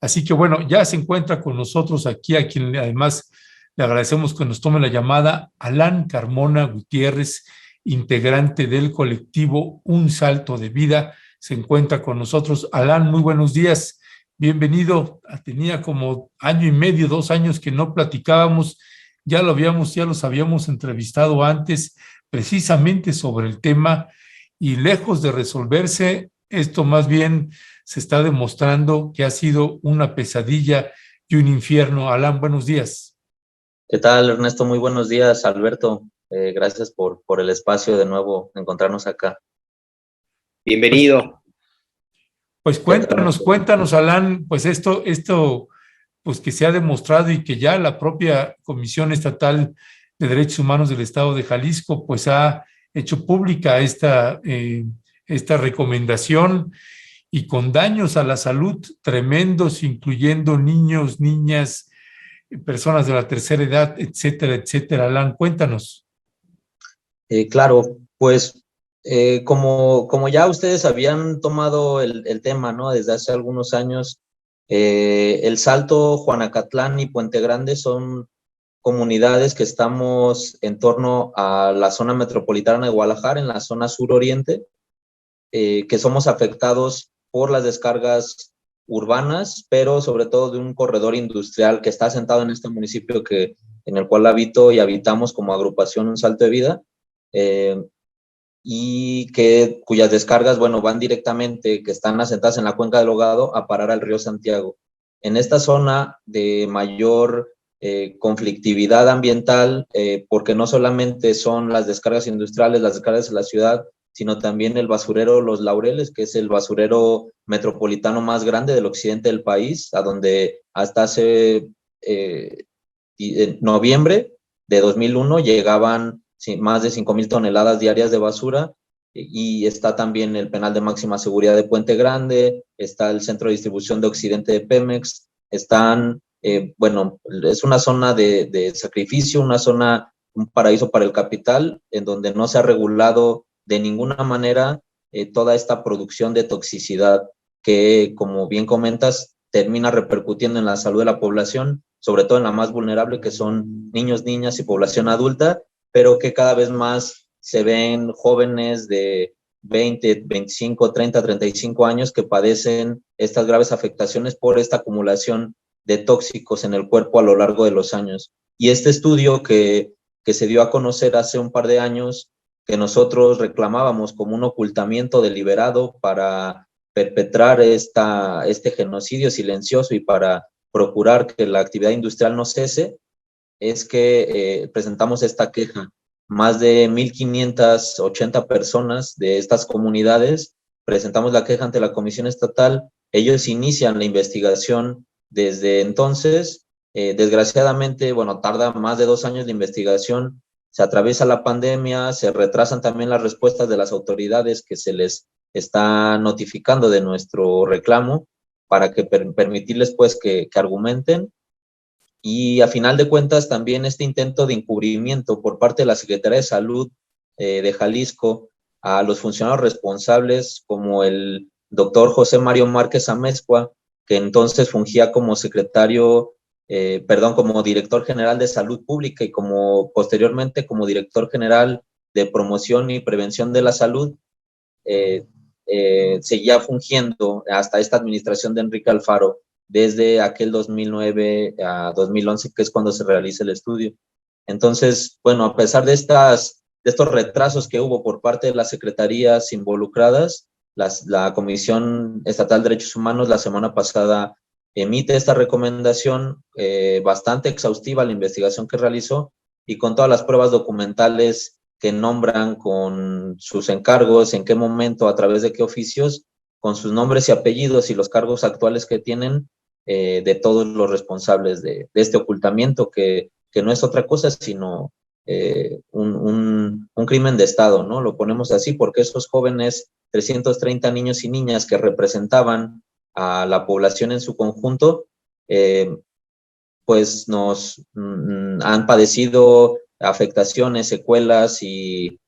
Así que bueno, ya se encuentra con nosotros aquí, a quien además le agradecemos que nos tome la llamada, Alan Carmona Gutiérrez, integrante del colectivo Un Salto de Vida. Se encuentra con nosotros. Alan, muy buenos días. Bienvenido. Tenía como año y medio, 2 años que no platicábamos. Ya los habíamos entrevistado antes precisamente sobre el tema y lejos de resolverse, esto más bien se está demostrando que ha sido una pesadilla y un infierno. Alan, buenos días. ¿Qué tal, Ernesto? Muy buenos días, Alberto. Gracias por el espacio de nuevo, encontrarnos acá. Bienvenido. Pues cuéntanos, Alan, pues esto, pues que se ha demostrado y que ya la propia Comisión Estatal de Derechos Humanos del Estado de Jalisco, pues ha hecho pública esta recomendación y con daños a la salud tremendos, incluyendo niños, niñas, personas de la tercera edad, etcétera, etcétera. Alan, cuéntanos. Claro, pues como ya ustedes habían tomado el tema, ¿no? Desde hace algunos años, El Salto, Juanacatlán y Puente Grande son comunidades que estamos en torno a la zona metropolitana de Guadalajara, en la zona suroriente, que somos afectados por las descargas urbanas, pero sobre todo de un corredor industrial que está asentado en este municipio en el cual habito y habitamos como agrupación Un Salto de Vida, y cuyas descargas, bueno, van directamente, que están asentadas en la cuenca del Hogado, a parar al río Santiago. En esta zona de mayor conflictividad ambiental, porque no solamente son las descargas industriales, las descargas de la ciudad, sino también el basurero Los Laureles, que es el basurero metropolitano más grande del occidente del país, a donde hasta hace noviembre de 2001 llegaban más de 5,000 toneladas diarias de basura, y está también el penal de máxima seguridad de Puente Grande, está el centro de distribución de occidente de Pemex, bueno, es una zona de sacrificio, un paraíso para el capital, en donde no se ha regulado de ninguna manera toda esta producción de toxicidad que, como bien comentas, termina repercutiendo en la salud de la población, sobre todo en la más vulnerable, que son niños, niñas y población adulta, pero que cada vez más se ven jóvenes de 20, 25, 30, 35 años que padecen estas graves afectaciones por esta acumulación de tóxicos en el cuerpo a lo largo de los años. Y este estudio que se dio a conocer hace un par de años, que nosotros reclamábamos como un ocultamiento deliberado para perpetrar este genocidio silencioso y para procurar que la actividad industrial no cese, es que presentamos esta queja. Más de 1,580 personas de estas comunidades presentamos la queja ante la Comisión Estatal. Ellos inician la investigación desde entonces. Desgraciadamente, bueno, tarda más de 2 años de investigación. Se atraviesa la pandemia, se retrasan también las respuestas de las autoridades que se les está notificando de nuestro reclamo para que permitirles pues que argumenten. Y a final de cuentas también este intento de encubrimiento por parte de la Secretaría de Salud de Jalisco a los funcionarios responsables, como el doctor José Mario Márquez Amezcua, que entonces fungía como como director general de Salud Pública y posteriormente como director general de Promoción y Prevención de la Salud, seguía fungiendo hasta esta administración de Enrique Alfaro, desde aquel 2009 a 2011, que es cuando se realiza el estudio. Entonces, bueno, a pesar de estos retrasos que hubo por parte de las secretarías involucradas, la Comisión Estatal de Derechos Humanos la semana pasada emite esta recomendación bastante exhaustiva, la investigación que realizó, y con todas las pruebas documentales que nombran con sus encargos, en qué momento, a través de qué oficios, con sus nombres y apellidos y los cargos actuales que tienen, de todos los responsables de este ocultamiento, que no es otra cosa sino un crimen de Estado, ¿no? Lo ponemos así porque esos jóvenes, 330 niños y niñas que representaban a la población en su conjunto, pues han padecido afectaciones, secuelas y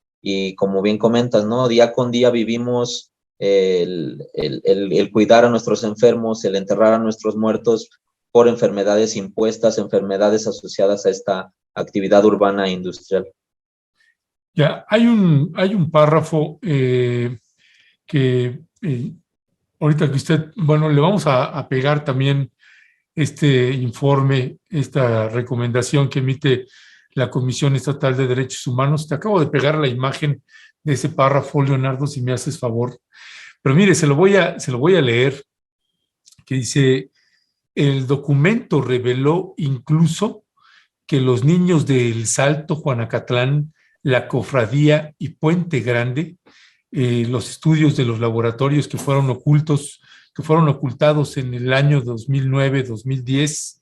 como bien comentas, ¿no? Día con día vivimos el cuidar a nuestros enfermos, el enterrar a nuestros muertos por enfermedades impuestas, enfermedades asociadas a esta actividad urbana e industrial. Ya, hay un párrafo que ahorita que usted, bueno, le vamos a pegar también este informe, esta recomendación que emite la Comisión Estatal de Derechos Humanos. Te acabo de pegar la imagen de ese párrafo, Leonardo, si me haces favor. Pero mire, se lo voy a leer, que dice: el documento reveló incluso que los niños de El Salto, Juanacatlán, La Cofradía y Puente Grande, los estudios de los laboratorios que fueron ocultados en el año 2009-2010,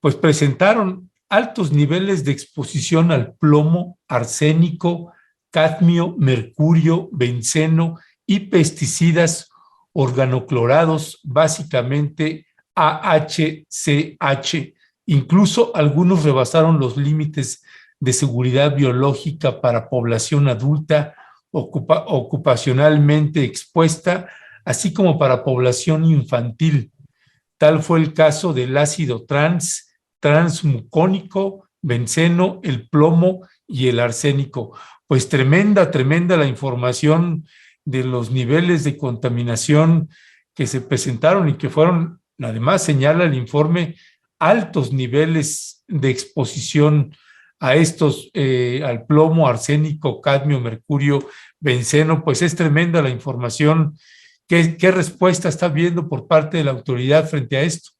pues presentaron altos niveles de exposición al plomo, arsénico, cadmio, mercurio, benceno y pesticidas organoclorados, básicamente AHCH. Incluso algunos rebasaron los límites de seguridad biológica para población adulta ocupacionalmente expuesta, así como para población infantil. Tal fue el caso del ácido transmucónico, benceno, el plomo y el arsénico. Pues tremenda la información de los niveles de contaminación que se presentaron y que fueron, además señala el informe, altos niveles de exposición a estos, al plomo, arsénico, cadmio, mercurio, benceno. Pues es tremenda la información. ¿Qué respuesta está viendo por parte de la autoridad frente a esto?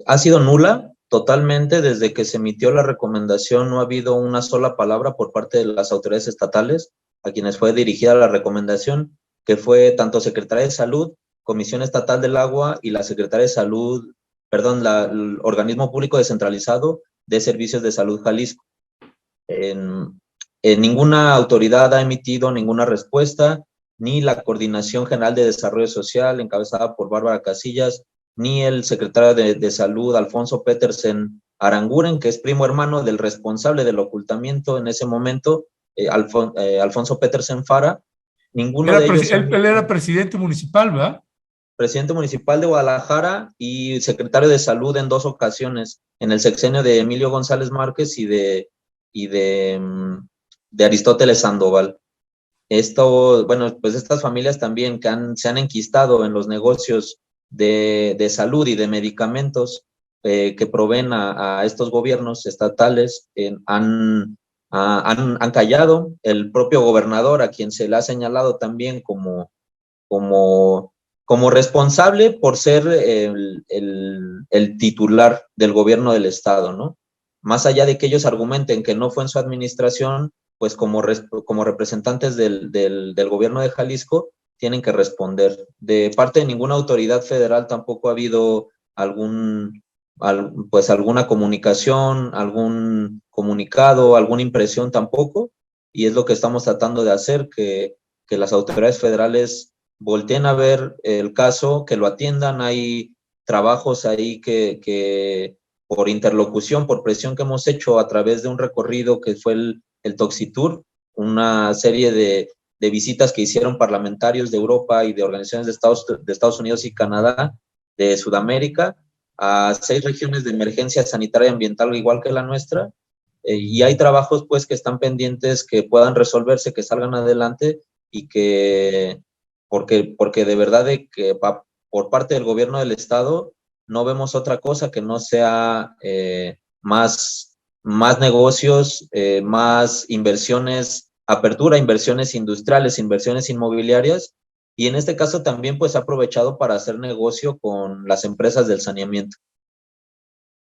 Ha sido nula totalmente. Desde que se emitió la recomendación no ha habido una sola palabra por parte de las autoridades estatales a quienes fue dirigida la recomendación, que fue tanto Secretaría de Salud, Comisión Estatal del Agua y la Secretaría de Salud, el Organismo Público Descentralizado de Servicios de Salud Jalisco. Ninguna autoridad ha emitido ninguna respuesta, ni la Coordinación General de Desarrollo Social, encabezada por Bárbara Casillas, ni el secretario de Salud, Alfonso Petersen Aranguren, que es primo hermano del responsable del ocultamiento en ese momento, Alfonso Petersen Fara. Ninguno de ellos... Él era presidente municipal, ¿verdad? Presidente municipal de Guadalajara y secretario de Salud en 2 ocasiones, en el sexenio de Emilio González Márquez y de Aristóteles Sandoval. Bueno, pues estas familias también que se han enquistado en los negocios de salud y de medicamentos que proveen a estos gobiernos estatales, han callado. El propio gobernador, a quien se le ha señalado también como responsable por ser el titular del gobierno del estado, ¿no? Más allá de que ellos argumenten que no fue en su administración, pues como representantes del gobierno de Jalisco tienen que responder. De parte de ninguna autoridad federal tampoco ha habido alguna comunicación, algún comunicado, alguna impresión tampoco, y es lo que estamos tratando de hacer, que las autoridades federales volteen a ver el caso, que lo atiendan. Hay trabajos ahí que por interlocución, por presión que hemos hecho a través de un recorrido que fue el Toxitour, una serie de visitas que hicieron parlamentarios de Europa y de organizaciones de Estados Unidos y Canadá, de Sudamérica, a 6 regiones de emergencia sanitaria y ambiental igual que la nuestra, y hay trabajos pues que están pendientes, que puedan resolverse, que salgan adelante, y que porque de verdad que por parte del gobierno del estado no vemos otra cosa que no sea más negocios, más inversiones, apertura, inversiones industriales, inversiones inmobiliarias, y en este caso también pues ha aprovechado para hacer negocio con las empresas del saneamiento.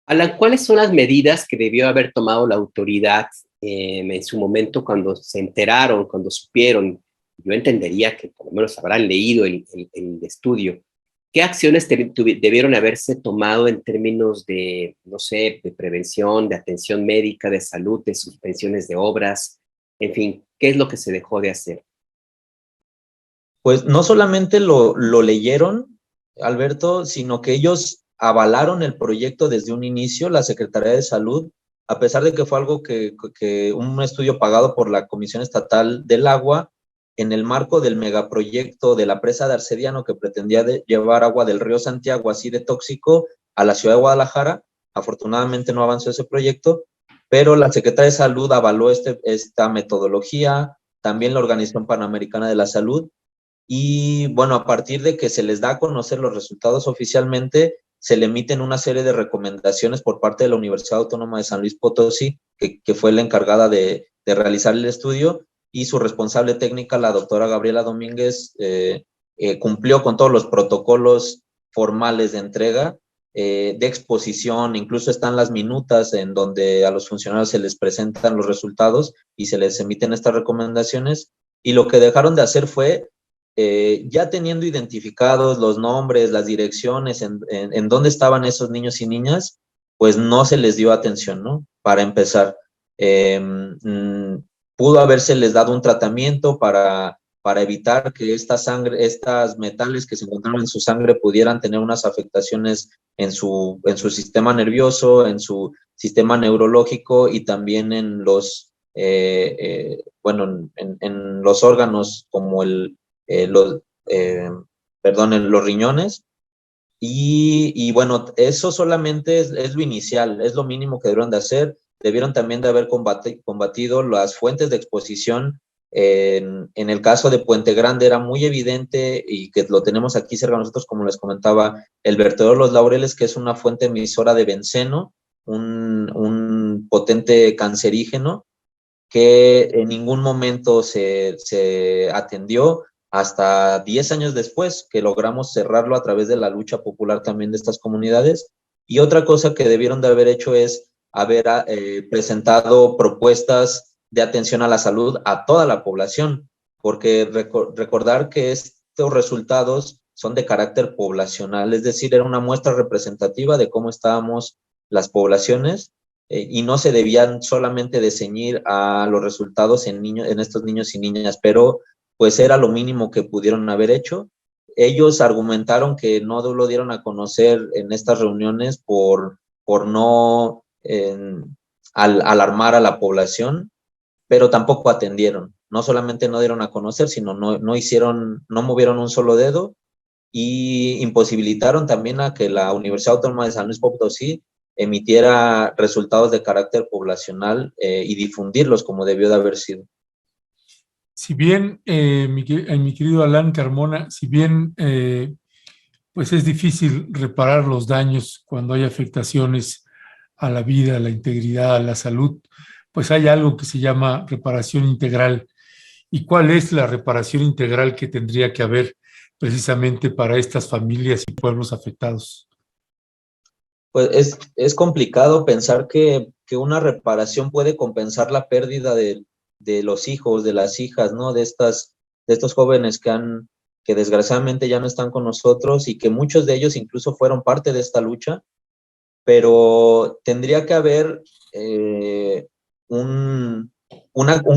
Alan, ¿cuáles son las medidas que debió haber tomado la autoridad en su momento cuando se enteraron, cuando supieron? Yo entendería que por lo menos habrán leído el estudio. ¿Qué acciones debieron haberse tomado en términos de, no sé, de prevención, de atención médica, de salud, de suspensiones de obras? En fin, ¿qué es lo que se dejó de hacer? Pues no solamente lo leyeron, Alberto, sino que ellos avalaron el proyecto desde un inicio, la Secretaría de Salud, a pesar de que fue algo que un estudio pagado por la Comisión Estatal del Agua, en el marco del megaproyecto de la presa de Arcediano, que pretendía llevar agua del río Santiago, así de tóxico, a la ciudad de Guadalajara. Afortunadamente no avanzó ese proyecto, pero la Secretaría de Salud avaló esta metodología, también la Organización Panamericana de la Salud, y bueno, a partir de que se les da a conocer los resultados oficialmente, se le emiten una serie de recomendaciones por parte de la Universidad Autónoma de San Luis Potosí, que fue la encargada de realizar el estudio, y su responsable técnica, la doctora Gabriela Domínguez, cumplió con todos los protocolos formales de entrega, de exposición. Incluso están las minutas en donde a los funcionarios se les presentan los resultados y se les emiten estas recomendaciones, y lo que dejaron de hacer fue, ya teniendo identificados los nombres, las direcciones, en dónde estaban esos niños y niñas, pues no se les dio atención, ¿no? Para empezar, pudo habérseles dado un tratamiento para evitar que estas metales que se encontraban en su sangre pudieran tener unas afectaciones en su sistema nervioso, en su sistema neurológico, y también en los, en los órganos como los riñones. Y bueno, eso solamente es lo inicial, es lo mínimo que debieron de hacer. Debieron también de haber combatido las fuentes de exposición. En el caso de Puente Grande era muy evidente, y que lo tenemos aquí cerca de nosotros, como les comentaba, el vertedero Los Laureles, que es una fuente emisora de benceno, un potente cancerígeno, que en ningún momento se atendió hasta 10 años después, que logramos cerrarlo a través de la lucha popular también de estas comunidades. Y otra cosa que debieron de haber hecho es haber presentado propuestas de atención a la salud a toda la población, porque recordar que estos resultados son de carácter poblacional, es decir, era una muestra representativa de cómo estábamos las poblaciones, y no se debían solamente de ceñir a los resultados en estos niños y niñas, pero pues era lo mínimo que pudieron haber hecho. Ellos argumentaron que no lo dieron a conocer en estas reuniones por no alarmar a la población, pero tampoco atendieron. No solamente no dieron a conocer, sino no movieron un solo dedo, y imposibilitaron también a que la Universidad Autónoma de San Luis Potosí emitiera resultados de carácter poblacional, y difundirlos como debió de haber sido. Si bien, mi querido Alan Carmona, si bien pues es difícil reparar los daños cuando hay afectaciones a la vida, a la integridad, a la salud, pues hay algo que se llama reparación integral. ¿Y cuál es la reparación integral que tendría que haber precisamente para estas familias y pueblos afectados? Pues es complicado pensar que una reparación puede compensar la pérdida de los hijos, de las hijas, ¿no? De estos jóvenes que desgraciadamente ya no están con nosotros, y que muchos de ellos incluso fueron parte de esta lucha, pero tendría que haber un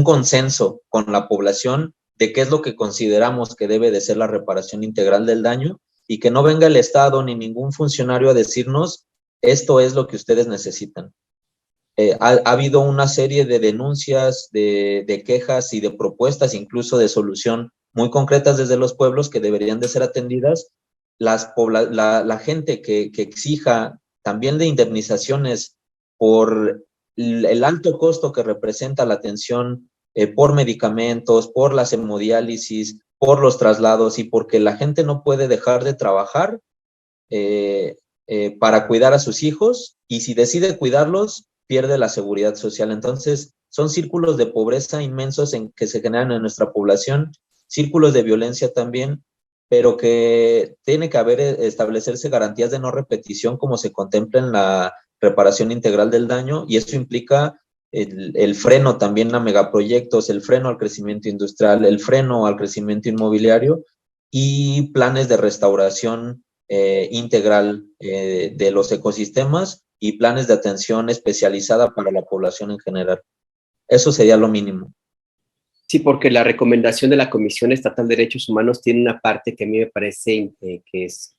consenso con la población de qué es lo que consideramos que debe de ser la reparación integral del daño, y que no venga el Estado ni ningún funcionario a decirnos: esto es lo que ustedes necesitan. Ha habido una serie de denuncias, de quejas y de propuestas, incluso de solución muy concretas desde los pueblos, que deberían de ser atendidas. La gente que exija también de indemnizaciones por el alto costo que representa la atención, por medicamentos, por las hemodiálisis, por los traslados, y porque la gente no puede dejar de trabajar para cuidar a sus hijos, y si decide cuidarlos, pierde la seguridad social. Entonces, son círculos de pobreza inmensos que se generan en nuestra población, círculos de violencia también, pero que tiene que establecerse garantías de no repetición, como se contempla en la reparación integral del daño, y eso implica el freno también a megaproyectos, el freno al crecimiento industrial, el freno al crecimiento inmobiliario, y planes de restauración integral de los ecosistemas, y planes de atención especializada para la población en general. Eso sería lo mínimo. Sí, porque la recomendación de la Comisión Estatal de Derechos Humanos tiene una parte que a mí me parece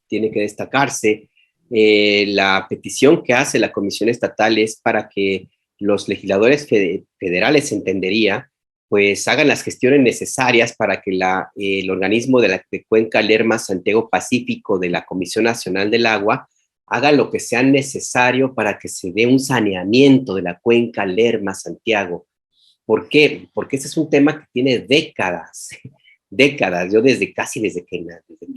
tiene que destacarse. La petición que hace la Comisión Estatal es para que los legisladores federales, entendería, pues hagan las gestiones necesarias para que el organismo de Cuenca Lerma Santiago Pacífico de la Comisión Nacional del Agua haga lo que sea necesario para que se dé un saneamiento de la cuenca Lerma Santiago. ¿Por qué? Porque ese es un tema que tiene décadas, décadas. Yo desde que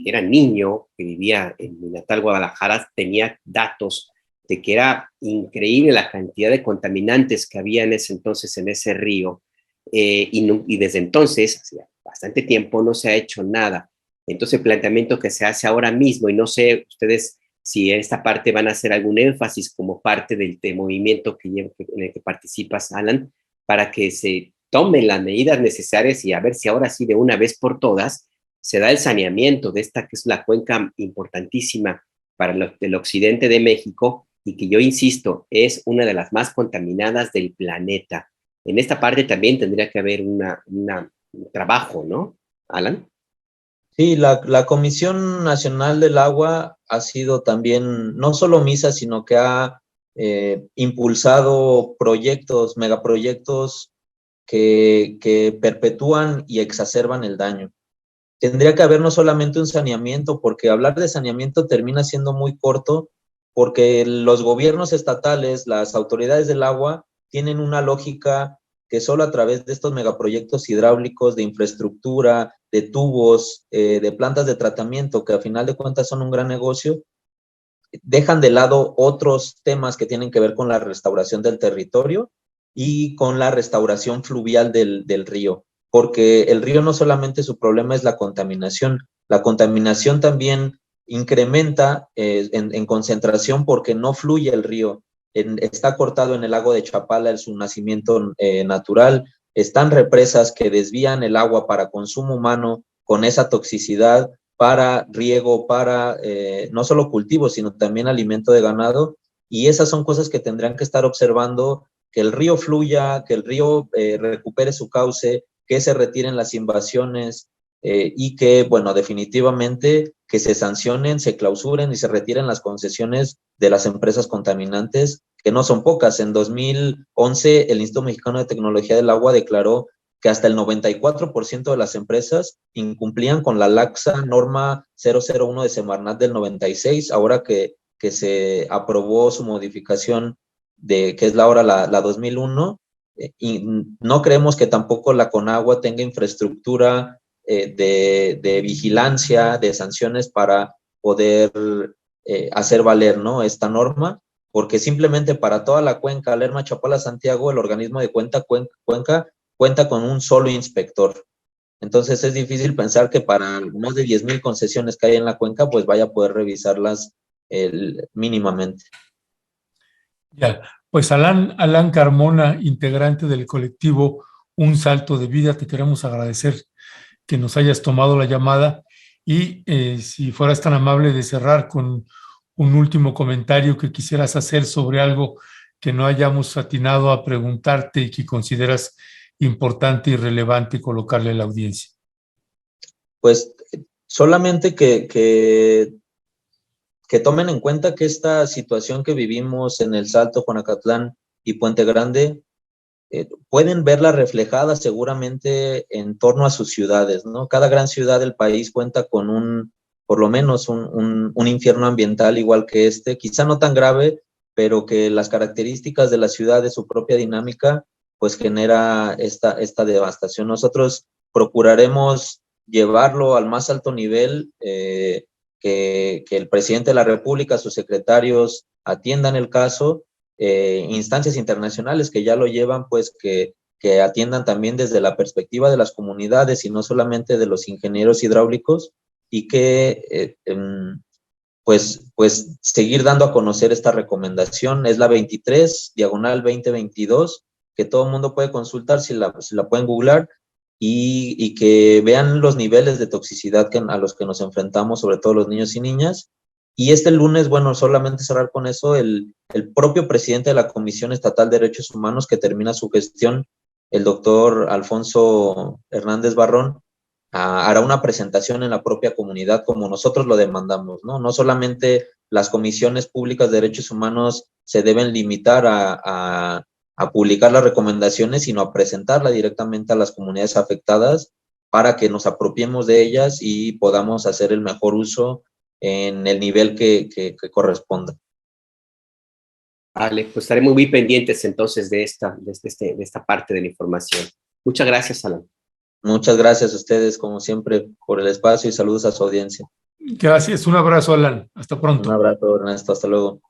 era niño, que vivía en mi natal Guadalajara, tenía datos de que era increíble la cantidad de contaminantes que había en ese entonces en ese río, y desde entonces, hace bastante tiempo, no se ha hecho nada. Entonces el planteamiento que se hace ahora mismo, y no sé ustedes si en esta parte van a hacer algún énfasis como parte del movimiento en el que participas, Alan, para que se tomen las medidas necesarias y a ver si ahora sí de una vez por todas se da el saneamiento de esta que es la cuenca importantísima para el occidente de México y que yo insisto es una de las más contaminadas del planeta. En esta parte también tendría que haber un trabajo, ¿no, Alan? Sí, la Comisión Nacional del Agua ha sido también no solo omisa, sino que ha impulsado proyectos, megaproyectos que perpetúan y exacerban el daño. Tendría que haber no solamente un saneamiento, porque hablar de saneamiento termina siendo muy corto, porque los gobiernos estatales, las autoridades del agua, tienen una lógica que solo a través de estos megaproyectos hidráulicos, de infraestructura, de tubos, de plantas de tratamiento, que a final de cuentas son un gran negocio, dejan de lado otros temas que tienen que ver con la restauración del territorio y con la restauración fluvial del río, porque el río no solamente su problema es la contaminación también incrementa en concentración porque no fluye el río, está cortado en el lago de Chapala en su nacimiento natural, están represas que desvían el agua para consumo humano con esa toxicidad, para riego, para no solo cultivos, sino también alimento de ganado, y esas son cosas que tendrán que estar observando, que el río fluya, que el río recupere su cauce, que se retiren las invasiones y que, bueno, definitivamente que se sancionen, se clausuren y se retiren las concesiones de las empresas contaminantes, que no son pocas. En 2011, el Instituto Mexicano de Tecnología del Agua declaró que hasta el 94% de las empresas incumplían con la laxa norma 001 de Semarnat del 96, ahora que se aprobó su modificación que es ahora la 2001, y no creemos que tampoco la Conagua tenga infraestructura de vigilancia, de sanciones para poder hacer valer, ¿no?, esta norma, porque simplemente para toda la cuenca, Lerma, Chapala, Santiago, el organismo de cuenca cuenta con un solo inspector. Entonces es difícil pensar que para más de 10,000 concesiones que hay en la cuenca, pues vaya a poder revisarlas mínimamente. Ya, pues Alan Carmona, integrante del colectivo Un Salto de Vida, te queremos agradecer que nos hayas tomado la llamada y si fueras tan amable de cerrar con un último comentario que quisieras hacer sobre algo que no hayamos atinado a preguntarte y que consideras importante y relevante colocarle a la audiencia. Pues solamente que tomen en cuenta que esta situación que vivimos en El Salto, Juanacatlán y Puente Grande, pueden verla reflejada seguramente en torno a sus ciudades, ¿no? Cada gran ciudad del país cuenta con por lo menos un infierno ambiental igual que este, quizá no tan grave, pero que las características de la ciudad, de su propia dinámica, pues genera esta devastación. Nosotros procuraremos llevarlo al más alto nivel, que el presidente de la República, sus secretarios atiendan el caso, instancias internacionales que ya lo llevan, pues que atiendan también desde la perspectiva de las comunidades y no solamente de los ingenieros hidráulicos, y que pues seguir dando a conocer esta recomendación. Es la 23/2022, que todo el mundo puede consultar si la pueden googlar, y que vean los niveles de toxicidad a los que nos enfrentamos, sobre todo los niños y niñas. Y este lunes, bueno, solamente cerrar con eso, el propio presidente de la Comisión Estatal de Derechos Humanos, que termina su gestión, el doctor Alfonso Hernández Barrón, hará una presentación en la propia comunidad como nosotros lo demandamos, ¿no? No solamente las comisiones públicas de derechos humanos se deben limitar a publicar las recomendaciones, sino a presentarla directamente a las comunidades afectadas para que nos apropiemos de ellas y podamos hacer el mejor uso en el nivel que corresponda. Vale, pues estaremos muy pendientes entonces de esta parte de la información. Muchas gracias, Alan. Muchas gracias a ustedes, como siempre, por el espacio y saludos a su audiencia. Gracias, un abrazo, Alan. Hasta pronto. Un abrazo, Ernesto. Hasta luego.